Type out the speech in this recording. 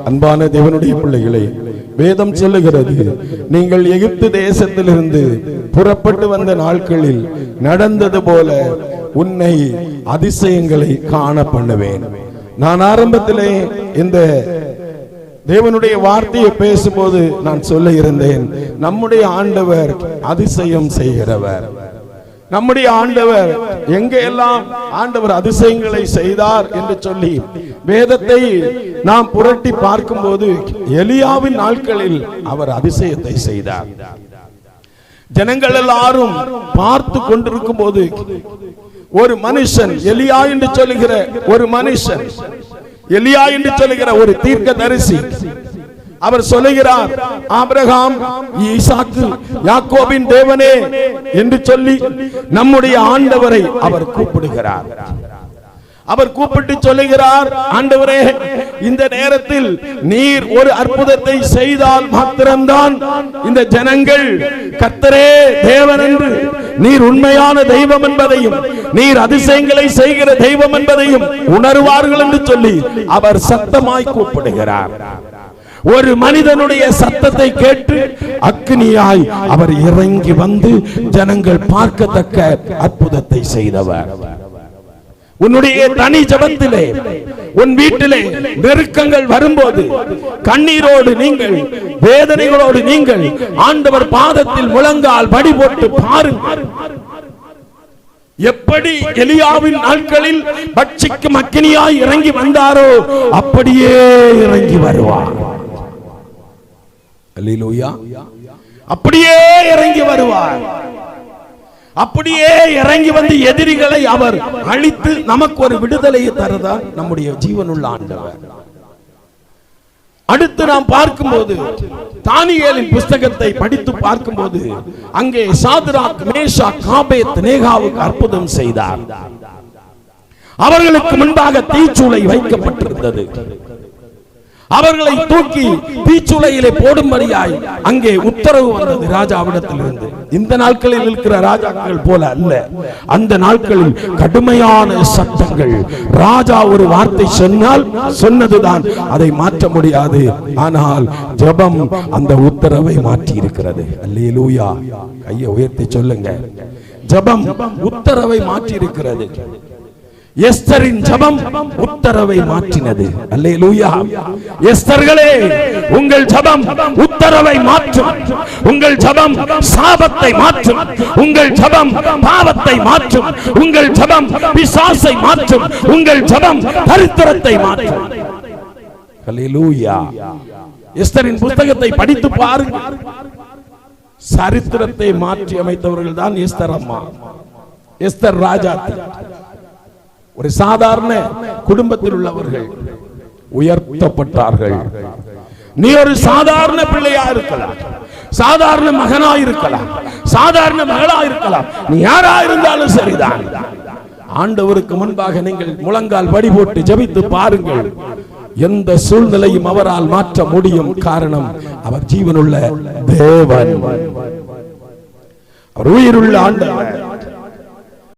அன்பான தேவனுடைய பிள்ளைகளே, வேதம் சொல்லுகிறது, நீங்கள் எகிப்து தேசத்திலிருந்து புறப்பட்டு வந்த நாட்களில் நடந்தது போல உன்னை அதிசயங்களை காண பண்ணுவேன். நான் ஆரம்பத்திலே இந்த தேவனுடைய வார்த்தையை பேசும்போது நான் சொல்ல இருந்தேன், நம்முடைய ஆண்டவர் அதிசயம் செய்கிறவர். நம்முடைய ஆண்டவர் எங்கெல்லாம் ஆண்டவர் அதிசயங்களை செய்தார் என்று சொல்லி வேதத்தை நாம் புரட்டி பார்க்கும்போது, எலியாவின் நாட்களில் அவர் அதிசயத்தை செய்தார். ஜனங்கள் எல்லாரும் பார்த்து கொண்டிருக்கும் போது ஒரு மனுஷன், எலியா என்று சொல்லுகிற ஒரு மனுஷன், எலியா என்று சொல்லுகிற ஒரு தீர்க்கதரிசி, அவர் சொல்லுகிறார், ஆபிரகாம், ஈசாக்கு, யாக்கோபின் தேவனே என்று சொல்லி நம்முடைய ஆண்டவரை அவர் கூப்பிடுகிறார். அவர் கூப்பிட்டு சொல்லுகிறார், ஆண்டவரே, இந்த நேரத்தில் நீர் ஒரு அற்புதத்தை செய்தால் மாத்திரம்தான் இந்த ஜனங்கள் கர்த்தரே தேவன் என்று, நீர் உண்மையான தெய்வம் என்பதையும், நீர் அதிசயங்களை செய்கிற தெய்வம் என்பதையும் உணர்வார்கள் என்று சொல்லி அவர் சத்தமாய் கூப்பிடுகிறார். ஒரு மனிதனுடைய சத்தத்தை கேட்டு அக்னியாய் அவர் இறங்கி வந்து ஜனங்கள் பார்க்கத்தக்க அற்புதத்தை செய்தவர். உன்னுடைய தனி ஜபத்திலே, உன் வீட்டிலே நெருக்கங்கள் வரும்போது கண்ணீரோடு நீங்கள், வேதனைகளோடு நீங்கள் ஆண்டவர் பாதத்தில் முழங்கால் படி போட்டு பாருங்கள். எப்படி எலியாவின் நாட்களில் பட்சிக்கும் அக்கினியாய் இறங்கி வந்தாரோ அப்படியே இறங்கி வருவார். அல்லேலூயா. அப்படியே இறங்கி வருவார். அப்படியே இறங்கி வந்து எதிரிகளை அவர் அழித்து நமக்கு ஒரு விடுதலையை தரதான் நம்முடைய ஜீவனுள்ள ஆண்டவர். அடுத்து நாம் பார்க்கும்போது, தானியேலின் புஸ்தகத்தை படித்து பார்க்கும்போது, அங்கே சாத்ராக், மேஷாக், ஆபேத்நேகோவுக்கு அற்புதம் செய்தார். அவர்களுக்கு முன்பாக தீச்சூளை வைக்கப்பட்டிருந்தது. அவர்களை தூக்கி தீச்சுளையிலே போடும்படியாய் அங்கே உத்தரவு வந்தது ராஜாவிடத்திலிருந்து. இந்த நாட்களில் இருக்கிற ராஜாக்கள் போல அல்ல. அந்த நாட்களில் கடுமையான சட்டங்கள். ராஜா ஒரு வார்த்தை சொன்னால் சொன்னதுதான், அதை மாற்ற முடியாது. ஆனால் ஜெபம் அந்த உத்தரவை மாற்றி இருக்கிறது. அல்லேலூயா. கையை உயர்த்தி சொல்லுங்க. ஜெபம் உத்தரவை மாற்றி இருக்கிறது. எஸ்தரின் ஜெபம் உத்தரவை மாற்றினது. அல்லேலூயா. எஸ்தர்களே, உங்கள் ஜெபம் உத்தரவை மாற்றும். உங்கள் ஜெபம் சாபத்தை மாற்றும். உங்கள் ஜெபம் பாவத்தை மாற்றும். உங்கள் ஜெபம் பிசாசை மாற்றும். உங்கள் ஜெபம் தரித்திரத்தை மாற்றும். அல்லேலூயா. எஸ்தரின் புத்தகத்தை படித்து பாருங்கள். சரித்திரத்தை மாற்றி அமைத்தவர்கள் தான் எஸ்தர் அம்மா, எஸ்தர் ராஜாத்தி. ஒரு சாதாரண குடும்பத்தில் உள்ளவர்கள் உயர்த்தப்பட்டார்கள். நீ ஒரு சாதாரண பிள்ளையா இருக்கலாம், சாதாரண மகனா இருக்கலாம், சாதாரண மகளா இருக்கலாம், நீ யாரா இருந்தாலும் சரிதான். ஆண்டவருக்கு முன்பாக நீங்கள் முழங்கால் படி போட்டு ஜெபித்து பாருங்கள். எந்த சூழ்நிலையும் அவரால் மாற்ற முடியும். காரணம், அவர் ஜீவனுள்ள தேவன், அவர் உயிருள்ள ஆண்டவர்.